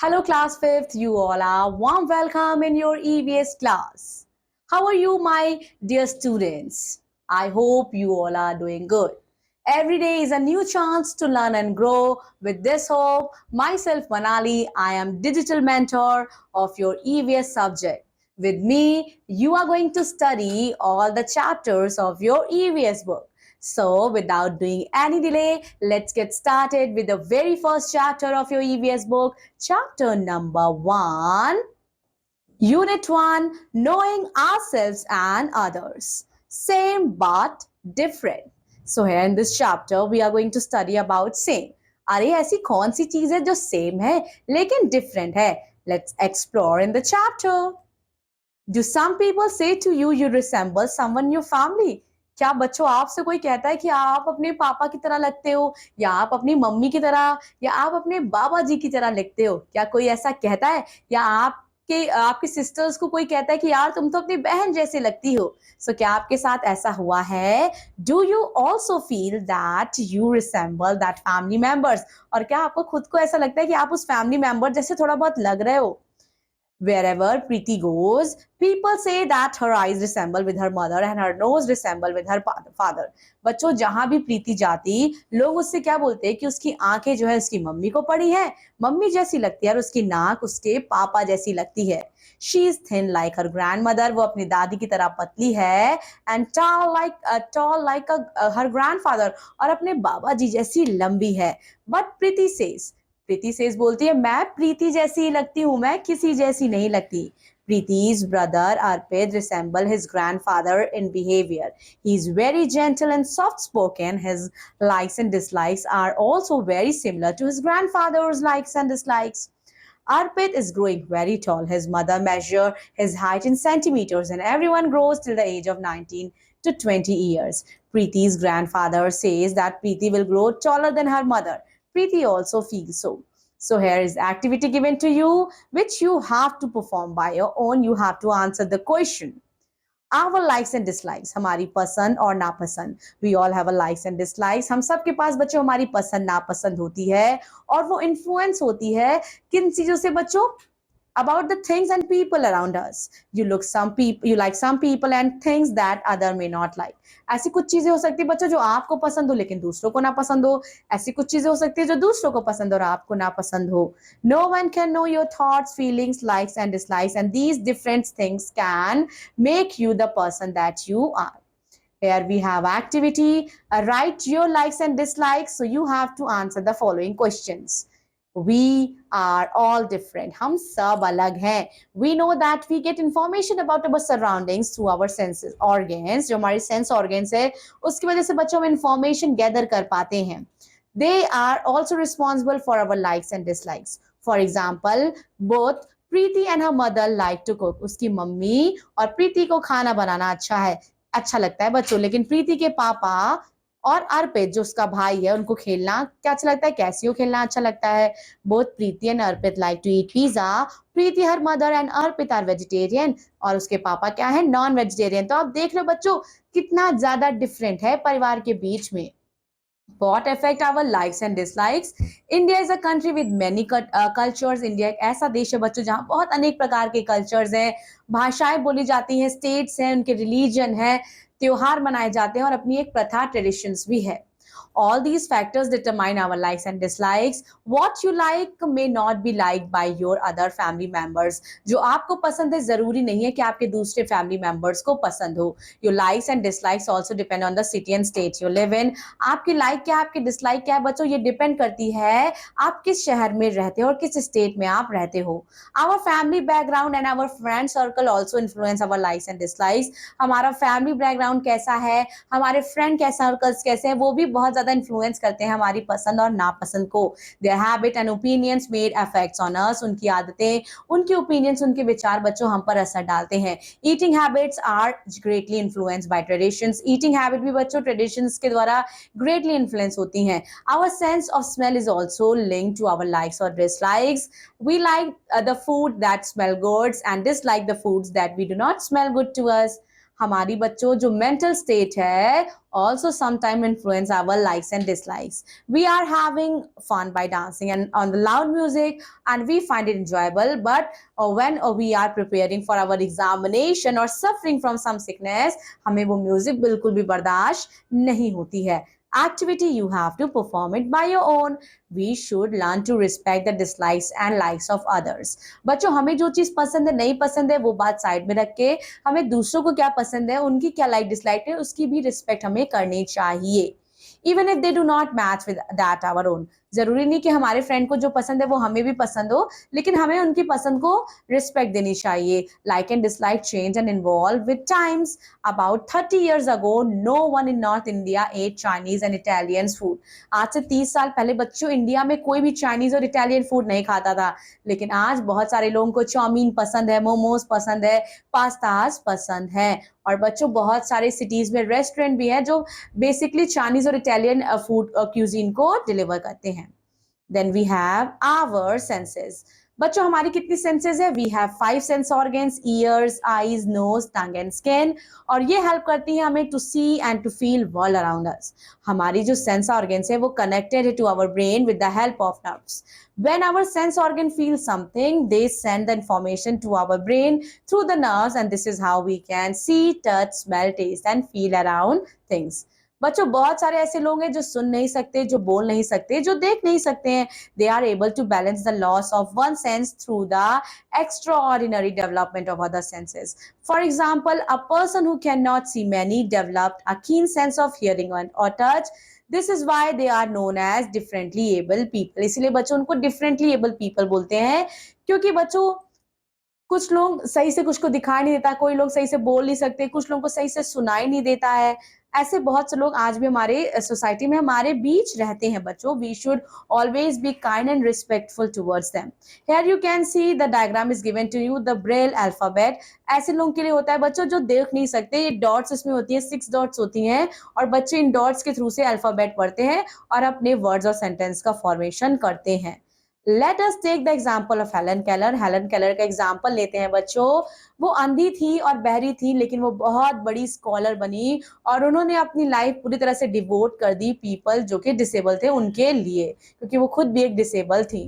Hello, class 5th. You all are warm welcome in your EVS class. How are you, my dear students? I hope you all are doing good. Every day is a new chance to learn and grow. With this hope, myself, Manali, I am digital mentor of your EVS subject. With me, you are going to study all the chapters of your EVS book. So, without doing any delay, let's get started with the very first chapter of your EVS book, chapter number 1, Unit 1, Knowing Ourselves and Others. Same but different. So, here in this chapter, we are going to study about same. अरे ऐसी कौन सी चीज है जो same है लेकिन different है? Let's explore in the chapter. Do some people say to you you resemble someone in your family? क्या बच्चों आपसे कोई कहता है कि आप अपने पापा की तरह लगते हो या आप अपनी मम्मी की तरह या आप अपने बाबा जी की तरह लगते हो? क्या कोई ऐसा कहता है या आपके आपकी सिस्टर्स को कोई कहता है कि यार तुम तो अपनी बहन जैसे लगती हो? सो क्या आपके साथ ऐसा हुआ है? Do you also feel that you resemble that family members? और क्या आपको खुद को ऐसा लगता है कि आप उस फैमिली मेंबर जैसे थोड़ा बहुत लग रहे हो? Wherever Preeti goes, people say that her eyes resemble with her mother and her nose resemble with her father. बच्चों जहां भी प्रीति जाती लोग उससे क्या बोलते हैं कि उसकी आंखें जो है उसकी मम्मी को पड़ी है, मम्मी जैसी लगती है और उसकी नाक उसके पापा जैसी लगती है. She is thin like her grandmother, वो अपनी दादी की तरह पतली है, and tall like her grandfather, और अपने बाबा जी जैसी लंबी है. But Preeti says, Preeti says बोलती है मैं प्रीति जैसी लगती हूँ, मैं किसी जैसी नहीं लगती. Preeti's brother Arpit resemble his grandfather in behavior. He is very gentle and soft spoken. His likes and dislikes are also very similar to his grandfather's likes and dislikes. Arpit is growing very tall. His mother measure his height in centimeters and everyone grows till the age of 19 to 20 years. Preeti's grandfather says that Preeti will grow taller than her mother. Preeti also feels so. So here is activity given to you which you have to perform by your own. You have to answer the question. Our likes and dislikes, हमारी पसंद और नापसंद. We all have a likes and dislikes. हम सबके पास बच्चों हमारी पसंद नापसंद होती है और वो इन्फ्लुएंस होती है किन चीजों से बच्चों? About the things and people around us. You like some people and things that other may not like. ऐसी कुछ चीजें हो सकती है बच्चों जो आपको पसंद हो लेकिन दूसरों को ना पसंद हो. ऐसी कुछ चीजें हो सकती है जो दूसरों को पसंद और आपको ना पसंद हो. No one can know your thoughts, feelings, likes and dislikes, and these different things can make you the person that you are. Here we have activity. Write your likes and dislikes. So you have to answer the following questions. We are all different. हम सब अलग हैं. We know that we get information about our surroundings through our senses organs. जो हमारी sense organs है उसकी वजह से बच्चों हम information gather कर पाते हैं. They are also responsible for our likes and dislikes. For example, both Preeti and her mother like to cook. उसकी मम्मी और प्रीति को खाना बनाना अच्छा लगता है बच्चों. लेकिन प्रीति के पापा और अर्पित जो उसका भाई है उनको खेलना क्या अच्छा लगता है? कैसियो खेलना अच्छा लगता है. Both Preeti and Arpit like to eat pizza. Preeti her mother and Arpit are vegetarian और उसके पापा क्या है? Non vegetarian. तो आप देख रहे हो बच्चों कितना ज्यादा डिफरेंट है परिवार के बीच में. What affect our likes and dislikes? India is a country with many cultures. India एक ऐसा देश है बच्चों जहाँ बहुत अनेक प्रकार के कल्चर्स हैं, भाषाएं बोली जाती हैं, स्टेट्स हैं, उनके रिलीजन है, त्योहार मनाए जाते हैं और अपनी एक प्रथा ट्रेडिशंस भी है. All these factors determine our likes and dislikes. What you like may not be liked by your other family members. जो आपको पसंद है जरूरी नहीं है कि आपके दूसरे family members को पसंद हो. Your likes and dislikes also depend on the city and state you live in. आपकी like क्या है, आपकी dislike क्या है बच्चों, ये depend करती है आप किस शहर में रहते हो और किस state में आप रहते हो. Our family background and our friend circle also influence our likes and dislikes. हमारा family background कैसा है, हमारे friend के circles कैसे हैं, वो भी बहुत ज्यादा इन्फ्लुएंस करते हैं हमारी पसंद और नापसंद को. Their habit and opinions made effects on us. उनकी आदतें, उनके opinions, उनके विचार बच्चों हम पर असर डालते हैं. Eating habits are greatly influenced by traditions. Eating habit भी बच्चों traditions के द्वारा greatly influence होती हैं. Our sense of smell is also linked to our likes or dislikes. We like the food that smell good and dislike the foods that we do not smell good to us. हमारी बच्चों जो mental state है also sometimes influence our likes and dislikes. We are having fun by dancing and on the loud music and we find it enjoyable, but when we are preparing for our examination or suffering from some sickness, हमें वो music बिल्कुल भी बर्दाश्त नहीं होती है. Activity you have to perform it by your own. We should learn to respect the dislikes and likes of others. बच्चों हमें जो चीज पसंद है नहीं पसंद है वो बात साइड में रख के हमें दूसरों को क्या पसंद है उनकी क्या लाइक डिसलाइक है उसकी भी रिस्पेक्ट हमें करनी चाहिए. Even if they do not match with that our own. जरूरी नहीं कि हमारे फ्रेंड को जो पसंद है वो हमें भी पसंद हो, लेकिन हमें उनकी पसंद को रिस्पेक्ट देनी चाहिए. Like and dislike change and involve with times. About 30 years ago, no one in North India ate Chinese and Italian food. आज से 30 साल पहले बच्चों इंडिया में कोई भी चाइनीज और इटालियन फूड नहीं खाता था, लेकिन आज बहुत सारे लोगों को चाउमीन पसंद है, मोमोज पसंद है, पास्ताज पसंद है. और बच्चों बहुत सारे सिटीज में रेस्टोरेंट भी हैं जो बेसिकली चाइनीज और इटालियन फूड क्यूजीन को डिलीवर करते हैं. Then we have our senses. बच्चों हमारी कितनी सेंसेस है? We have 5 sense organs, ears, eyes, nose, tongue and skin. और ये हेल्प करती है हमें to see and to feel world around us. हमारी जो सेंस ऑर्गन्स है वो कनेक्टेड है to our brain with the help of nerves. When our sense organ feels something, they send the information to our brain through the nerves, and this is how we can see, touch, smell, taste and feel around things. बच्चों बहुत सारे ऐसे लोग हैं जो सुन नहीं सकते, जो बोल नहीं सकते, जो देख नहीं सकते हैं. They are able to balance the loss of one sense through the extraordinary development of other senses. For example, a person who cannot see many developed a keen sense of hearing or touch. This is why they are known as differently able people. इसलिए बच्चों उनको differently able people बोलते हैं, क्योंकि बच्चों कुछ लोग सही से कुछ को दिखाई नहीं देता, कोई लोग सही से बोल नहीं सकते, कुछ लोगों को सही से सुनाई नहीं देता है. ऐसे बहुत से लोग आज भी हमारे सोसाइटी में हमारे बीच रहते हैं बच्चों. We should always be kind and respectful towards them. Here you can see the diagram is given to you the Braille alphabet. ऐसे लोगों के लिए होता है बच्चों जो देख नहीं सकते. ये डॉट्स इसमें होती है, 6 डॉट्स होती हैं और बच्चे इन डॉट्स के थ्रू से अल्फाबेट पढ़ते हैं और अपने वर्ड्स और सेंटेंस का फॉर्मेशन करते हैं. Let us take the example of Helen Keller. Helen Keller का एग्जाम्पल लेते हैं बच्चों. वो अंधी थी और बहरी थी, लेकिन वो बहुत बड़ी स्कॉलर बनी और उन्होंने अपनी लाइफ पूरी तरह से डिवोट कर दी पीपल जो कि डिसेबल थे उनके लिए, क्योंकि वो खुद भी एक डिसेबल थी.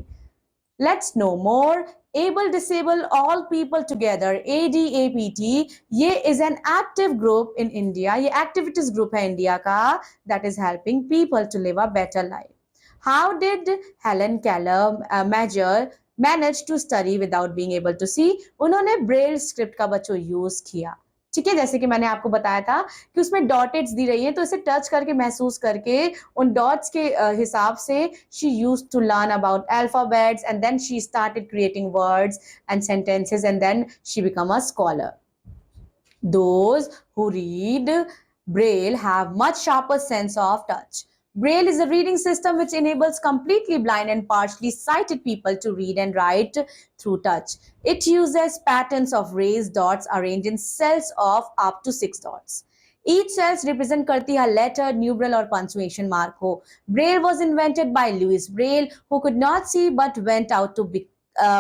Let's know more. Able Disable All People Together, ADAPT. ये is an active group in India. ये activities group है इंडिया का that is helping people to live a better life. How did Helen Keller manage to study without being able to see? उन्होंने Braille script का बच्चों use किया. ठीक है, जैसे कि मैंने आपको बताया था कि उसमें डॉटेड्स दी रही है, तो इसे टच करके महसूस करके उन डॉट्स के हिसाब से she used to learn about alphabets and then she started creating words and sentences and then she become a scholar. Those who read Braille have much sharper sense of touch. Braille is a reading system which enables completely blind and partially sighted people to read and write through touch. It uses patterns of raised dots arranged in cells of up to 6 dots. Each cells represent करती है letter, numeral और punctuation mark हो. Braille was invented by Louis Braille, who could not see but went out to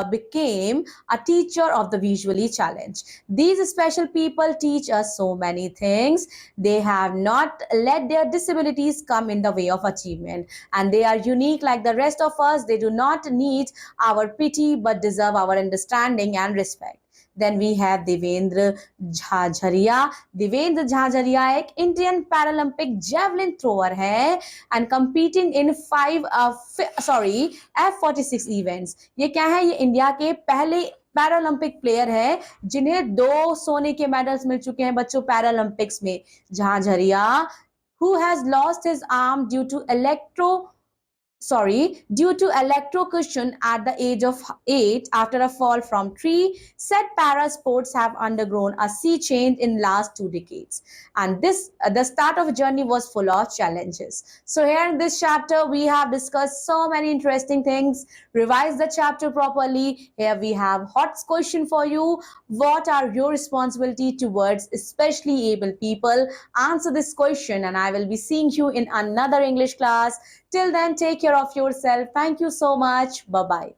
became a teacher of the visually challenged. These special people teach us so many things. They have not let their disabilities come in the way of achievement, and they are unique like the rest of us. They do not need our pity but deserve our understanding and respect. Then we have Devendra Jhajharia. Devendra Jhajharia एक Indian Paralympic javelin thrower है and competing in F46 events. ये क्या है? ये India के पहले Paralympic player है जिन्हें 2 सोने के मेडल्स मिल चुके हैं बच्चों पैरालंपिक्स में. Jhajharia, who has lost his arm due to electrocution at the age of 8 after a fall from tree, said para sports have undergone a sea change in last 2 decades, and the start of a journey was full of challenges. So here in this chapter we have discussed so many interesting things. Revise the chapter properly. Here we have hot question for you. What are your responsibility towards especially able people? Answer this question and I will be seeing you in another English class. Till then, take care of yourself. Thank you so much. Bye-bye.